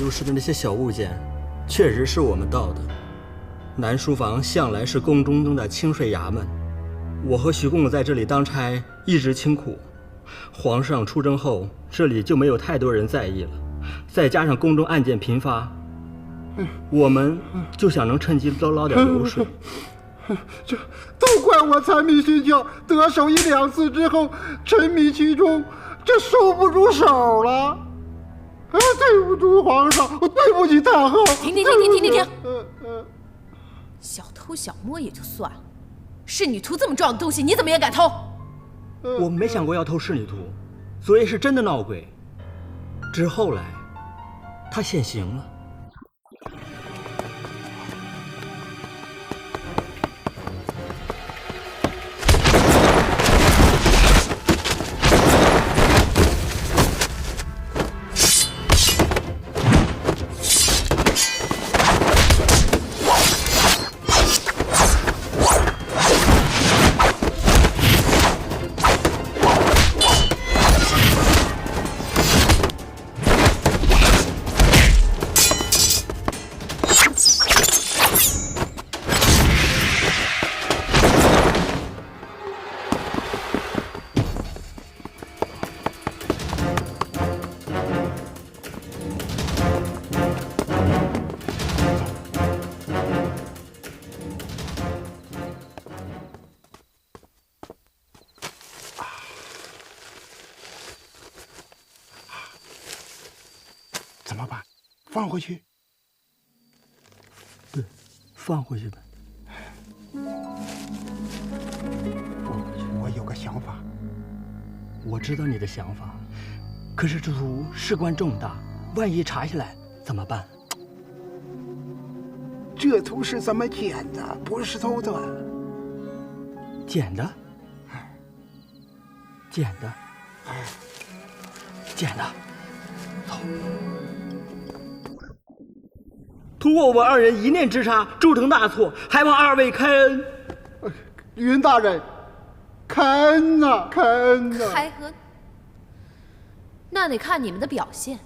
筑室的那些小物件，确实是我们盗的。南书房向来是宫中的清税衙门，我和徐公公在这里当差，一直清苦。皇上出征后，这里就没有太多人在意了，再加上宫中案件频发，我们就想能趁机捞点流水。这都怪我财迷心窍，得手1、2次之后沉迷其中，这收不住手了。对不住皇上，对不起太后。停！小偷小摸也就算了，仕女图这么重要的东西，你怎么也敢偷？我没想过要偷仕女图，所以是真的闹鬼。之后来，他现形了。怎么办？放回去？对，放回去吧。放回去。我有个想法。我知道你的想法，可是这图事关重大，万一查下来怎么办？这图是怎么捡的？不是偷的。捡的？捡的？捡的？走。图我们2人一念之差，铸成大错，还望2位开恩。云大人，开恩呐，开恩呐！开恩？那得看你们的表现。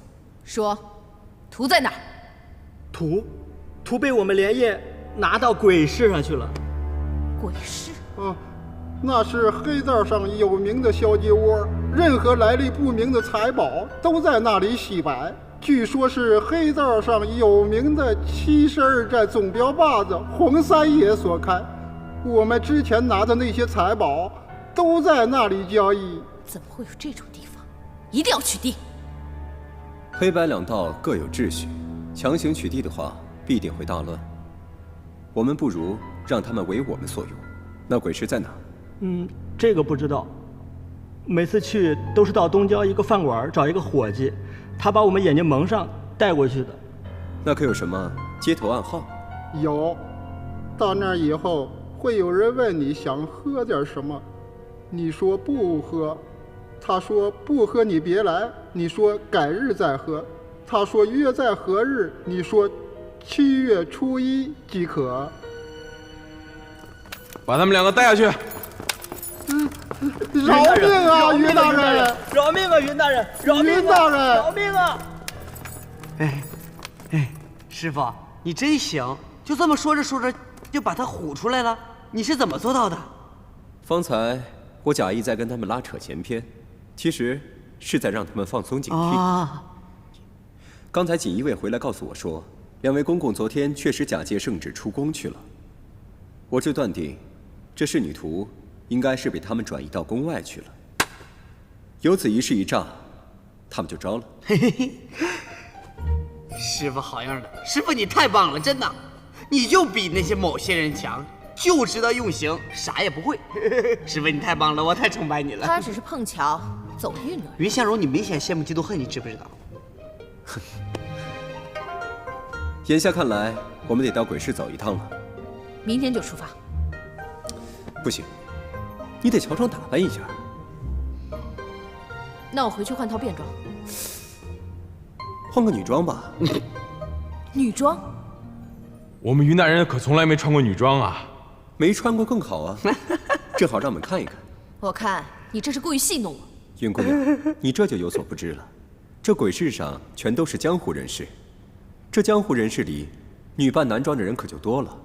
说，图在哪儿？图被我们连夜拿到鬼市上去了。鬼市？那是黑道上有名的小鸡窝，任何来历不明的财宝都在那里洗白。据说是黑道上有名的72寨总镖把子洪三爷所开，我们之前拿的那些财宝都在那里交易。怎么会有这种地方？一定要取缔！黑白两道各有秩序，强行取缔的话，必定会大乱。我们不如让他们为我们所用。那鬼市在哪？这个不知道。每次去都是到东郊一个饭馆找一个伙计，他把我们眼睛蒙上带过去的。那可有什么街头暗号？有，到那儿以后会有人问你想喝点什么，你说不喝，他说不喝你别来，你说改日再喝，他说约在何日，你说7月初1即可。把他们2个带下去。饶命啊，云大人！饶命啊，云大人！饶命啊，云大人！饶命啊！师傅，你真行，就这么说着说着就把他唬出来了，你是怎么做到的？方才我假意在跟他们拉扯前篇，其实是在让他们放松警惕。刚才锦衣卫回来告诉我说，2位公公昨天确实假借圣旨出宫去了。我就断定，这仕女图应该是被他们转移到宫外去了。有此一事一诈，他们就招了。师傅好样的，师傅你太棒了，真的，你就比那些某些人强，就知道用刑，啥也不会。师傅你太棒了，我太崇拜你了。他只是碰巧走运而已。云相荣，你明显羡慕嫉妒恨，你知不知道？眼下看来，我们得到鬼市走一趟了。明天就出发。不行，你得乔装打扮一下。那我回去换套便装。换个女装吧。女装？我们云大人可从来没穿过女装啊。没穿过更好啊，正好让我们看一看。我看你这是故意戏弄我。云姑娘，你这就有所不知了，这鬼市上全都是江湖人士，这江湖人士里，女扮男装的人可就多了，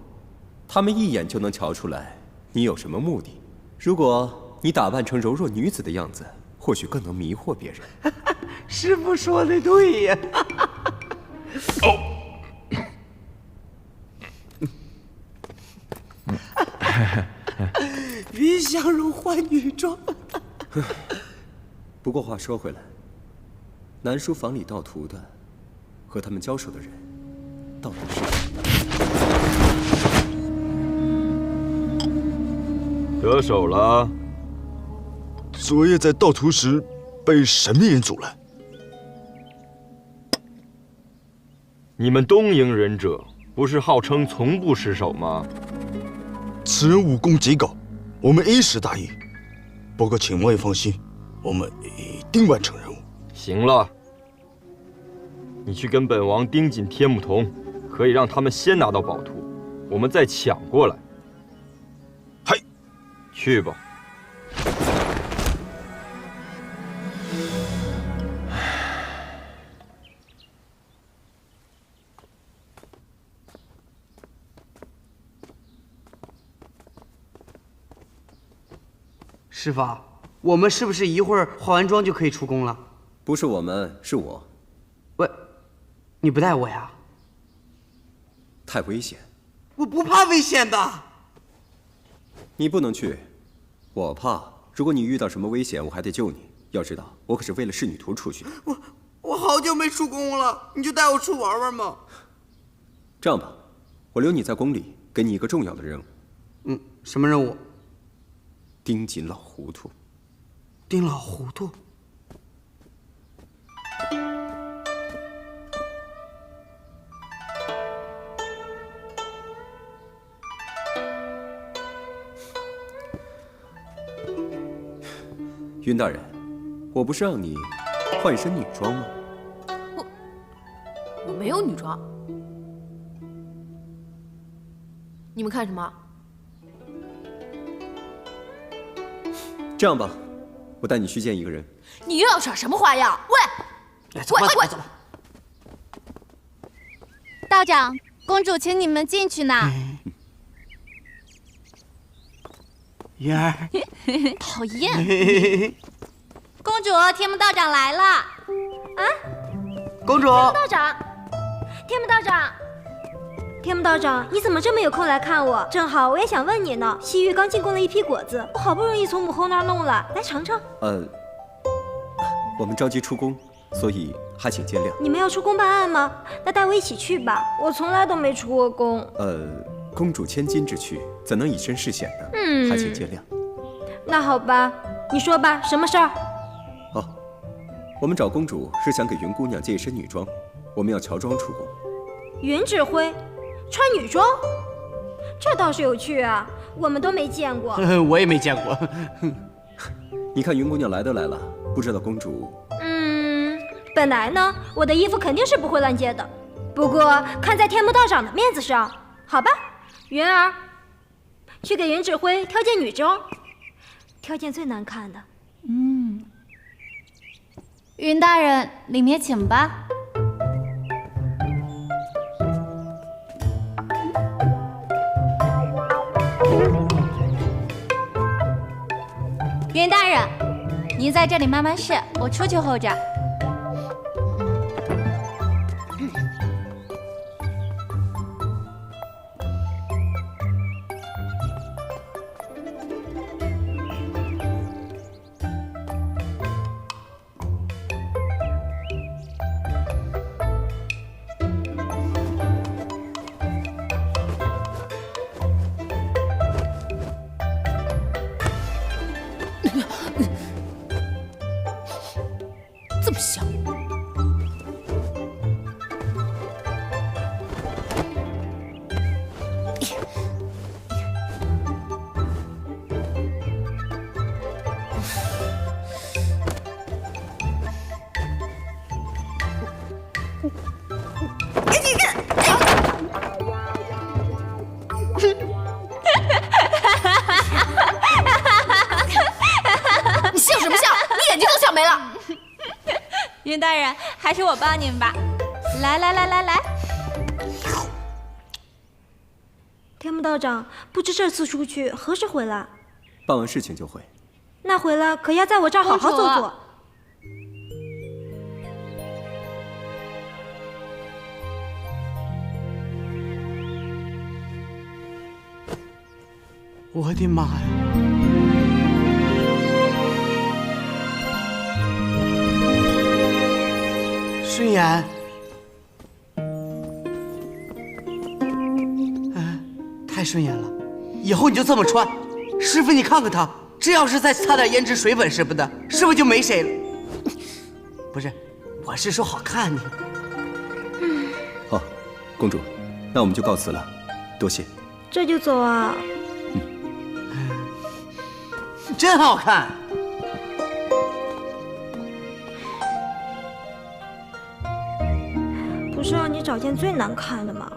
他们一眼就能瞧出来你有什么目的。如果你打扮成柔弱女子的样子，或许更能迷惑别人。师傅说的对呀。云香如换女装。不过话说回来，南书房里盗图的，和他们交手的人，到底是谁？得手了。昨夜在盗图时被神秘人阻拦。你们东瀛忍者不是号称从不失手吗？此人武功极高，我们一时大意。不过请莫爷放心，我们一定完成任务。行了，你去跟本王盯紧天目童，可以让他们先拿到宝图，我们再抢过来。嗨，去吧。师傅，我们是不是一会儿化完妆就可以出宫了？不是我们，是我。喂，你不带我呀？太危险。我不怕危险的。你不能去，我怕。如果你遇到什么危险，我还得救你。要知道，我可是为了仕女图出去的。我好久没出宫了，你就带我出玩玩嘛。这样吧，我留你在宫里，给你一个重要的任务。什么任务？盯紧老糊涂。盯老糊涂？云大人，我不是让你换身女装吗？我没有女装。你们看什么？这样吧，我带你去见一个人。你又要耍什么花样？喂！走吧，走吧，走吧。道长，公主请你们进去呢。云儿，讨厌！公主，天目道长来了。公主。道长，天目道长，天目道长，你怎么这么有空来看我？正好我也想问你呢。西域刚进贡了一批果子，我好不容易从母后那儿弄来，来尝尝。我们着急出宫，所以还请见谅。你们要出宫办案吗？那带我一起去吧，我从来都没出过宫。公主千金之躯，怎能以身试险呢？还请见谅。那好吧，你说吧，什么事儿？我们找公主是想给云姑娘借一身女装，我们要乔装出宫。云指挥穿女装，这倒是有趣啊，我们都没见过。我也没见过。你看云姑娘来都来了，不知道公主……本来呢，我的衣服肯定是不会乱借的，不过看在天目道长的面子上，好吧，云儿，去给云指挥挑件女装，挑件最难看的。云大人，里面请吧。云大人，您在这里慢慢试，我出去候着。这么香。你笑什么笑？你眼睛都笑没了。云大人，还是我帮您吧。来来来来来。天幕道长，不知这次出去何时回来？办完事情就回。那回来可要在我这儿好好坐坐。我的妈呀！顺眼，太顺眼了，以后你就这么穿。师傅，你看看他，这要是再擦点胭脂水粉什么的，是不是就没谁了？不是，我是说好看呢。好，公主，那我们就告辞了，多谢。这就走啊？真好看。不是让你找件最难看的吗？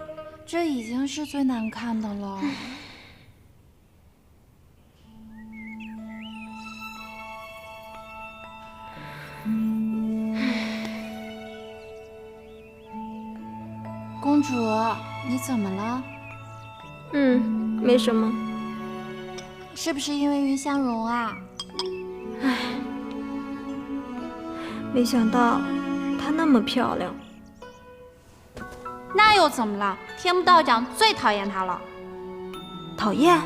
这已经是最难看的了。公主，你怎么了？没什么。是不是因为云香容啊？唉，没想到她那么漂亮。那又怎么了？天幕道长最讨厌她了。讨厌？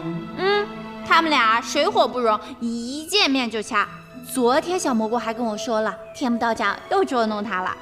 他们俩水火不容，一见面就掐。昨天小蘑菇还跟我说了，天幕道长又捉弄她了。